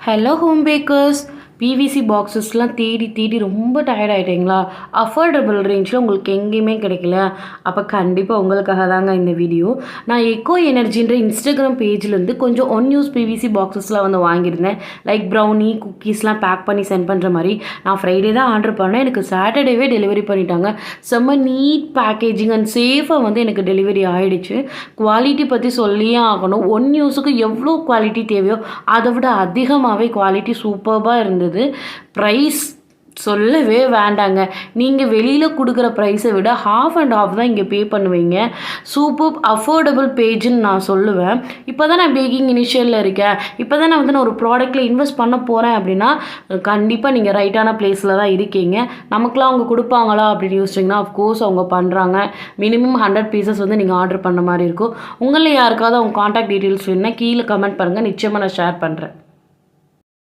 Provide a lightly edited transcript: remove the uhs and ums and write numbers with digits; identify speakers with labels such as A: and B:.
A: Hello home bakers. PVC பாக்ஸஸ்லாம் தேடி தேடி ரொம்ப டயர்ட் ஆகிட்டீங்களா? அஃபோர்டபுள் ரேஞ்சில் உங்களுக்கு எங்கேயுமே கிடைக்கல. அப்போ கண்டிப்பாக உங்களுக்காக தாங்க இந்த வீடியோ. நான் எக்கோ எனர்ஜின்ற இன்ஸ்டாகிராம் பேஜ்லேருந்து கொஞ்சம் ஒன் யூஸ் பிவிசி பாக்ஸஸ்லாம் வந்து வாங்கியிருந்தேன். லைக் ப்ரௌனி குக்கீஸ்லாம் பேக் பண்ணி சென்ட் பண்ணுற மாதிரி. நான் ஃப்ரைடே தான் ஆர்டர் பண்ணேன். எனக்கு சாட்டர்டேவே டெலிவரி பண்ணிட்டாங்க. செம்ம நீட் பேக்கேஜிங் அண்ட் சேஃபாக வந்து எனக்கு டெலிவரி ஆகிடுச்சு. குவாலிட்டி பற்றி சொல்லியே ஆகணும். ஒன் யூஸுக்கு எவ்வளோ குவாலிட்டி தேவையோ அதை விட அதிகமாகவே குவாலிட்டி சூப்பராக இருந்தது. பிரைஸ் சொல்லவே வேண்டாங்க. நீங்கள் வெளியில் கொடுக்குற ப்ரைஸை விட half and half தான் இங்கே பே பண்ணுவீங்க. சூப்பர் அஃபோர்டபுள் பேஜுன்னு நான் சொல்லுவேன். இப்போ தான் நான் பேக்கிங் இனிஷியலில் இருக்கேன், இப்போ தான் நான் வந்து நான் ஒரு ப்ராடக்ட்டில் இன்வெஸ்ட் பண்ண போகிறேன் அப்படின்னா கண்டிப்பாக நீங்கள் ரைட்டான பிளேஸில் தான் இருக்கீங்க. நமக்குலாம் அவங்க கொடுப்பாங்களா அப்படின்னு யோசிச்சிங்கன்னா அஃப்கோர்ஸ் அவங்க பண்ணுறாங்க. மினிமம் 100 பீசஸ் வந்து நீங்கள் ஆர்டர் பண்ண மாதிரி இருக்கும். உங்களில் யாருக்காவது அவங்க காண்டாக்ட் டீட்டெயில்ஸ் வேணுன்னா கீழே கமெண்ட் பண்ணுங்கள், நிச்சயமாக நான் ஷேர் பண்ணுறேன்.